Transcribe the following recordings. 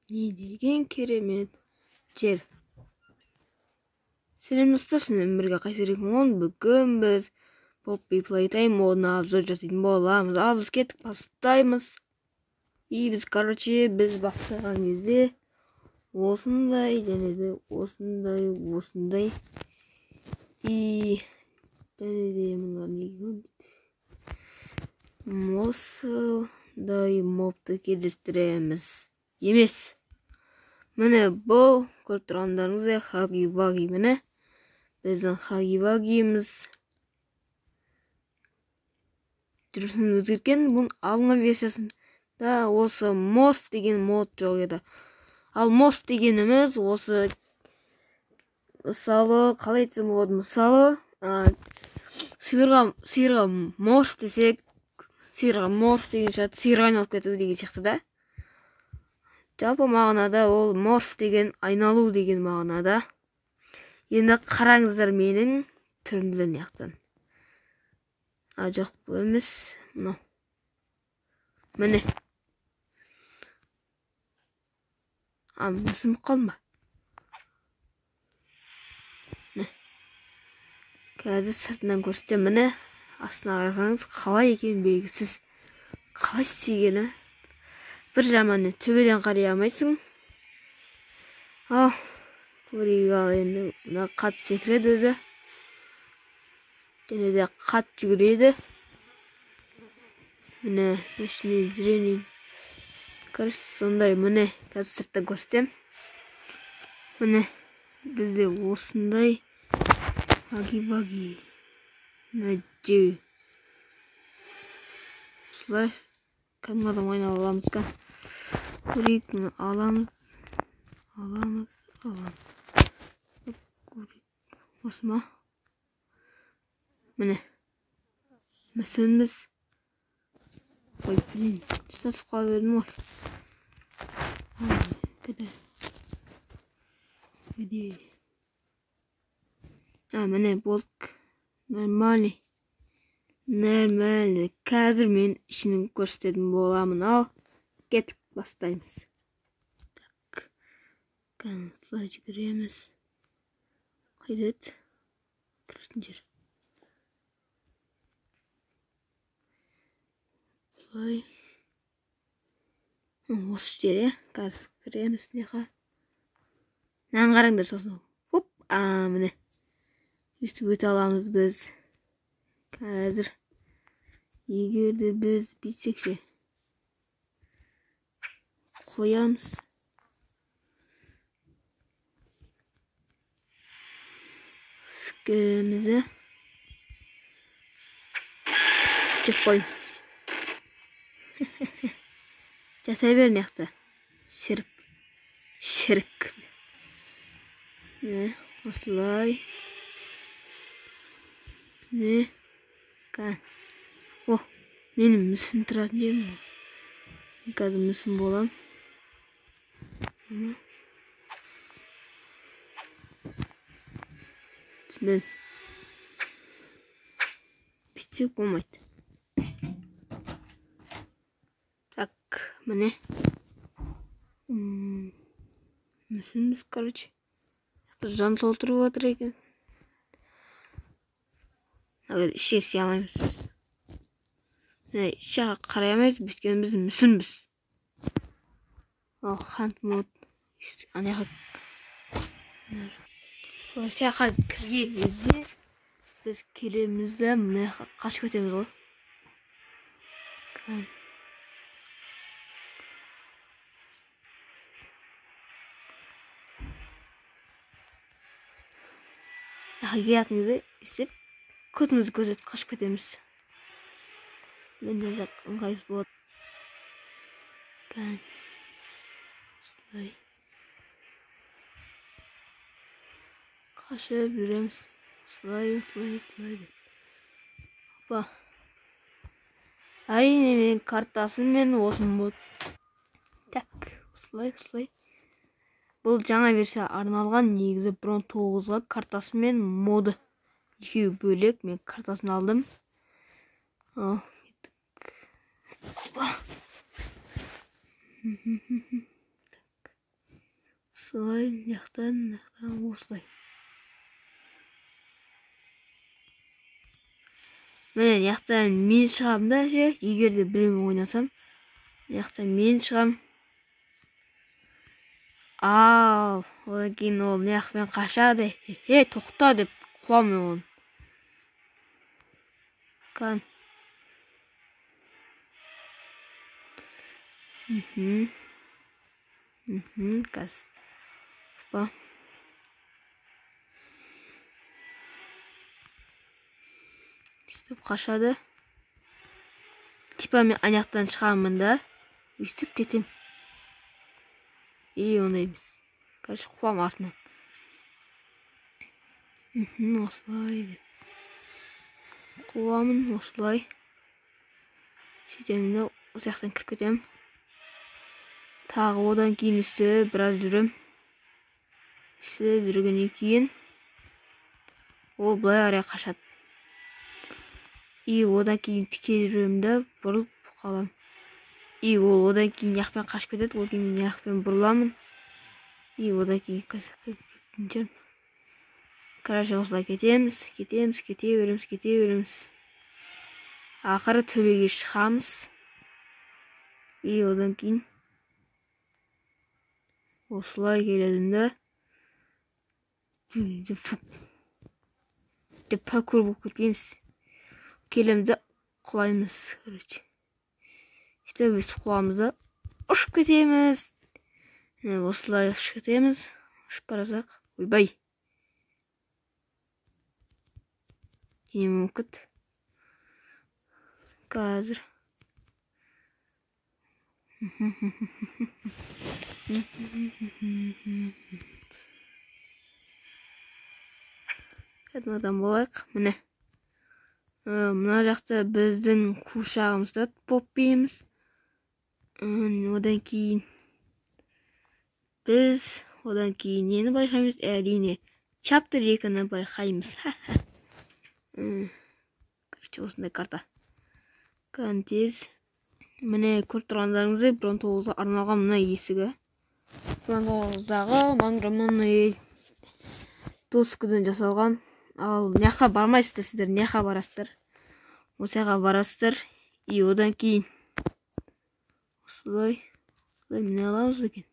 Не деген керемет жер. Сәлем достар, сіздермен бірге қайсырекмон. Бүгін біз Poppy Playtime модына обзор жасайтын боламыз. Ал біз кеттік, бастаймыз. Біз бастаған кезде осындай және де осындай және де мына неге осындай мобты кездестіреміз. Емес. Міне бұл көріп тұрғандарыңыздай Huggy Wuggy. Міне біздің Huggy Wuggy'miz жүрісін өзгерткен. Бұның алынған версиясында осы Morph деген мод жоқ еді. Ал Morph дегеніміз осы мысалы қалай айтсам болады, мысалы сиырға Morph десек, сиырға Morph деген шығады, сиырға айналып кету деген сияқты да. Жалпы мағынада ол Morph деген айналу деген мағынада. Енді қараңыздар менің түрімден яқтан. Жоқ, бұл емес. Міне. Мысым қалма. Қазір сыртынан көрсетем. Міне. Астына қарасаңыз қалай екен белгісіз. Қалай істегені. Бір жаманы төбеден қарай алмайсың. Көрейгал енді қат секіреді өзі. Және де қат жүгіреді. Міне, ночное зрение. Көрсіз сондай, міне, қазір сырттан көрсетем. Міне, бізде осындай Huggy Wuggy. Мәдеу. Осылай, кәдімгі ойнап аламыз ка. Көрейік, аламыз. Осы ма? Міне. Мәсініміз. Ой, блин, тұстасып қала бердім ғой. Кәде. Міне, болдық. Нормальный. Қазір мен ішінің көрсететін боламын. Ал, кеттік, бастаймыз. Так. Солай жүгіреміз. Қайда еді? Кіретін жер. Солай. Осы жер, қазір кіреміз. Нән қараңдар сосын. Хоп, міне. Өстіп өте аламыз біз. Қазір. Егерде біз бітсекше. Қоямыз. Сүкеремізді. Жеп қойым. Жасай берін яқты. Шірік. Осылай. Менің мүсін тұратын жерім. Қазір мүсін болам. Мен бітсек болмайды. Так, міне. Мүсініміз, короче. Жан толтырып отыр екен. Ішке сиямаймыз. Ішке қарай алмайыз, біткені біздің мүсінбіз. Хант мод. Осыяқа кірген кезде біз келемізді қашып өтеміз ғой. Келетіңізді істеп көтімізді көзетіп қашып кетеміз. Менде жақ ыңғайыз болады. Осылай. Қашып жүреміз. Осылай. Опа. Әрине мен картасын мен осым болды. Так, осылай. Бұл жаңа версия арналған, негізі бұрын 9-ға картасы мен моды. Екеуі бөлек, мен картасын алдым. осылай жақтан осылай. Міне жақтан мен шығамын да ше, егер де біреумен ойнасам, жақтан мен шығам. Ал, одан кейін ол маяқпен қашады. Тоқта деп қуамын оны. Кан. Кас. Ба. Істеп қашады. Типа мен аяқтан шығамын да, өстіп кетем. Ондай емес. Короче, қуам артынан. Осылай деп. Қуамын осылай. Сөйтемін да, осы жақтан кіріп кетем. Тағы одан кейін үсті біраз жүрем. Үсті жүргеннен кейін ол былай арай қашады. Одан кейін тіке жүрем да, бұрылып қалам. Ол одан кейін яқпен қашып кетеді, одан кейін мен яқпен бұрыламын. Одан кейін кетінжем. Короче, осылай кетеміз, кете береміз. Ақыры төбеге шығамыз. Одан кейін осылай келедім да. Деп паркур болып кетпейміз. Келеміз да құлаймыз, короче. Өстіп қуамыз да ұшып кетеміз. Осылай ұшып кетеміз. Ұшып барасақ, ойбай. Дене мүмкін. Қазір. Кәдімадан болайық, міне. Мына жақта біздің қуышағымызда Поппиіміз. Одан кейін біз нені байқаймыз? Әрине, чаптер 2-ні байқаймыз. Короче, осындай карта. Тез. Міне көріп тұрғандарыңызды 19-ға арналған мына есігі. 19-дағы манграмонный доскадан жасалған. Ал няқа бармайсыздар, сіздер няқа барасыздар. Осыға барасыздар. Одан кейін осылай міне аламыз бекен.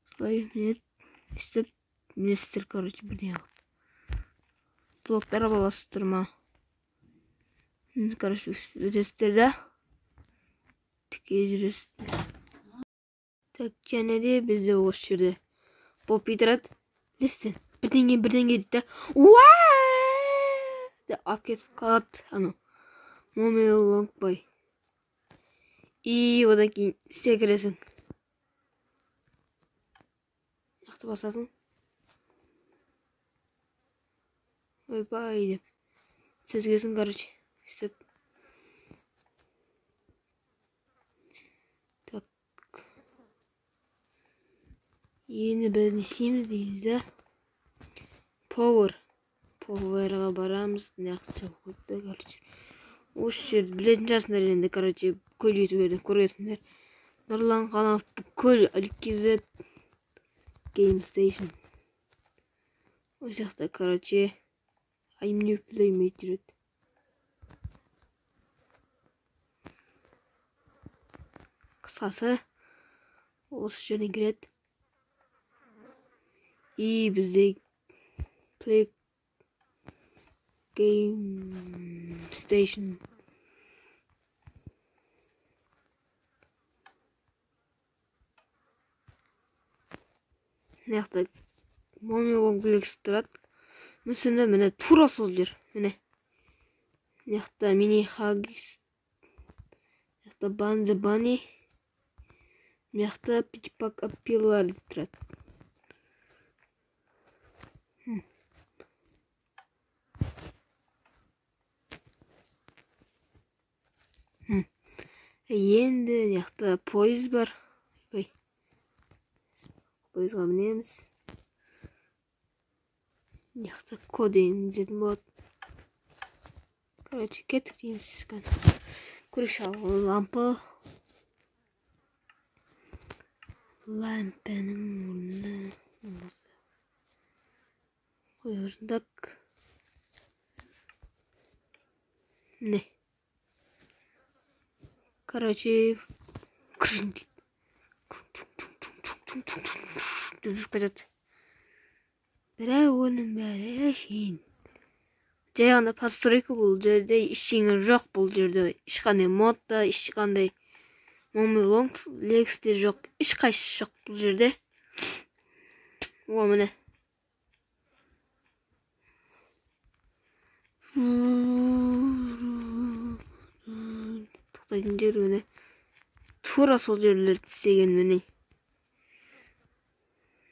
Осылай міне істеп мінесіздер, короче, бірден ағып. Блоктар баласыздар ма? Короче, өтесіздер да. Тіке жүресіздер. Так, және де бізде осы жерде Поппи тұрады. Лестен, бірдеңе дейді. Деп ап кетіп қалады. Момел лонгбай. Одан кейін секіресің. Яқты басасың. Ойбай деп. Сөзгесің, короче. Істеп. Так. Енді біз не істейміз дейміз да. Power'ға барамыз. Яқты жауқытты, короче. Осы жерді білетін жасындар енді, короче, көл ютуберден көресіңдер. Нұрлан Қанов көл Алькизет Game Station. Осы жақта, короче, I'm new playmate жүреді. Қысқасы, осы жерден кіреді. Бізде Play Game Station. Яқта Момелон Глекс тұрады. Мүсінді міне тура сол жер. Міне. Яқта Мини Хаггис. Яқта Банза Бани. Яқта Питипак Аппилар тұрады. Енді яқта пойыз бар. Пойызға мінеміз. Яқта коден зетін болады. Короче, кеттік дейміз. Көрек шалғы лампы. лампаның орнына қоясың. Так. Не. Короче, жүріп кетеді. Бірақ оның бәрі әшейін. Жай ғана постройка бұл жерде ештеңе жоқ, бұл жерде ешқандай модда, ешқандай момилонг легстер жоқ, ешқайсысы жоқ бұл жерде. О, міне. Тоқтайтын жер міне. Тура сол жерлерді істеген міне.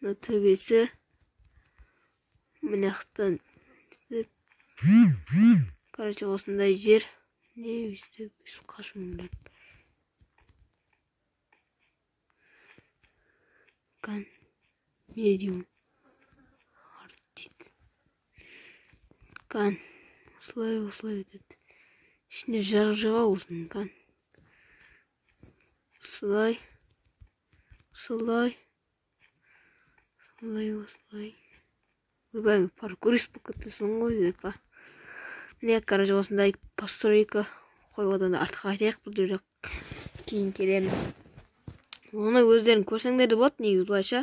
Мына төбесі. Міне ақтан. Короче, осындай жер. Не өйстіп қашуым керек. Кан. Медиум. Артит. Кан. Осылай өтеді. Ішіне жарық жаға осының кан. Осылай. Ойбай, паркурист болып кетесің ғой деп па. Міне, короче, осындай постройка қойғадан артық айтайық, бұл жерде кейін келеміз. Оны өздерін көрсеңдер де болады, негізі былайша.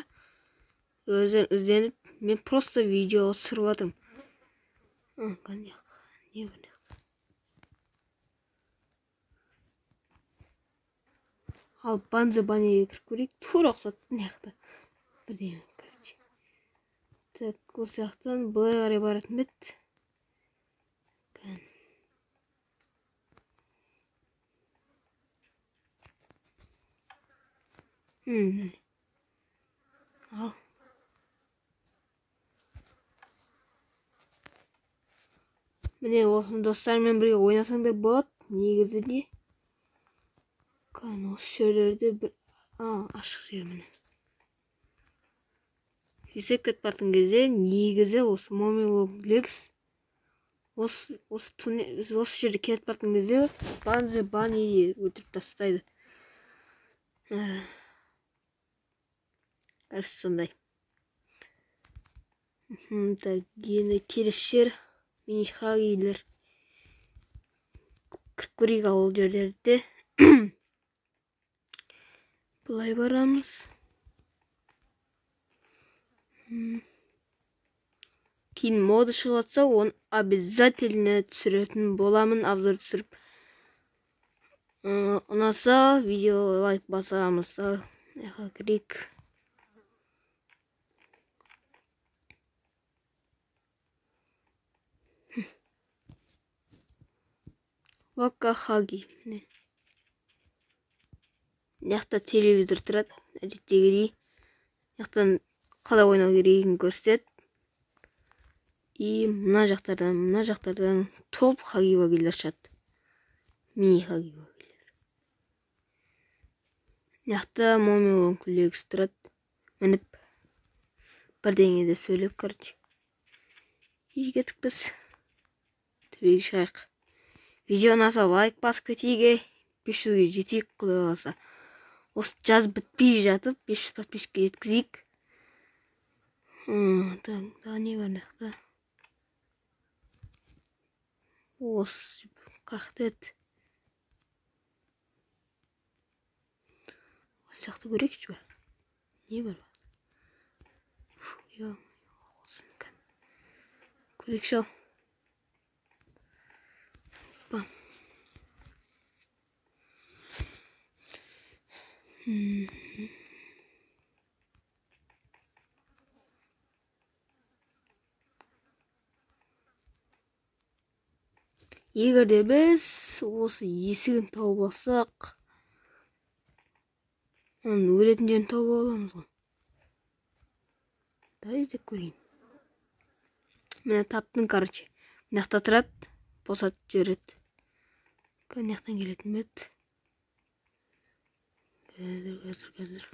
Өздерін ізденіп, мен просто видео түсіріп жатырмын. Коньяк. Не бар? Ал банза-банеге кіріп көрейік. Тура ұқсат мынаяқта. Бірдеңе, короче. Так, осы жақтан былай қарай баратын бет. Ал. Міне, осыны достармен бірге ойнасаңдар болады, негізінде. Осы жерлерде бір ашық жер міне. Есеп кетіп бардың кезде негізі осы момилонг лекс осы жерде кетіп бардың кезде банза-банеге өлтіріп тастайды. Әрсі сондай. Так, енді келесі жер мини-хагилер. Кіріп көрейік ол жерлерде. Бұлай барамыз. Кейін моды шығатса, оны обязательно түсіретін боламын, обзор түсіріп. Ұнаса, видео лайк басамыз. Кірейік. Вакахаги. Яқта телевизор тұрады, әдеттегідей. Яқтан қалай ойнау керегін көрсетеді. И мына жақтардан топ хаги-вагилер шығады. Мини хаги-вагилер. Яқта момилонг лекс тұрады. Мініп бірдеңе де сөйлеп, короче. Кеттік біз. Төбеге шығайық. Видео ұнаса лайк басып кетейік. 500-ге жетейік, құдай қаласа. Осы жаз бітпей жатып, 500 подписчикке жеткізейік. Да, не бар нақта. Осы қақты еді. Осы жақты көрейікші бар. Не бар? Көрейікші ал. Егер де біз осы есігін тауып алсақ, оның өлетін жерін тауып аламыз ғой. Да, іздеп көрейін. Мені таптың, короче. Мынақта тұрады, босатып жібереді. Мынақтан келетін бет. Қазір.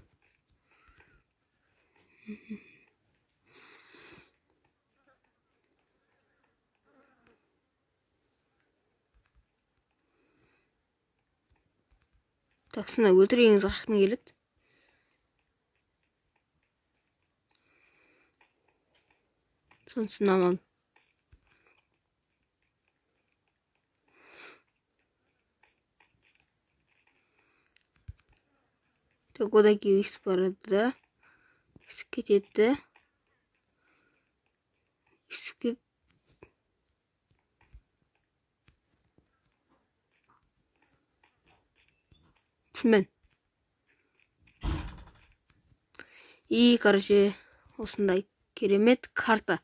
Таксына өлтіргеніңіз қақпын келеді. Sonuçta aman. Так, odaki iş barada. İsket etti. İsket. Çimen. İyi karşı осындай керемет карта.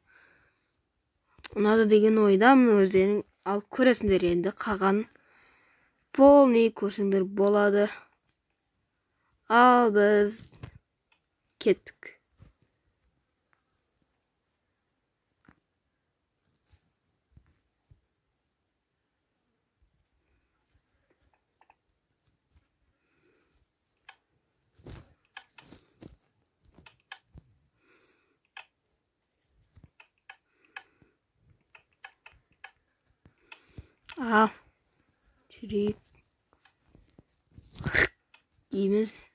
Ұнады деген ойдамын, өздерің алып көресіңдер, енді қаған полный көрсеңдер болады. Ал біз кеттік. Al. Çürük. Дейміз.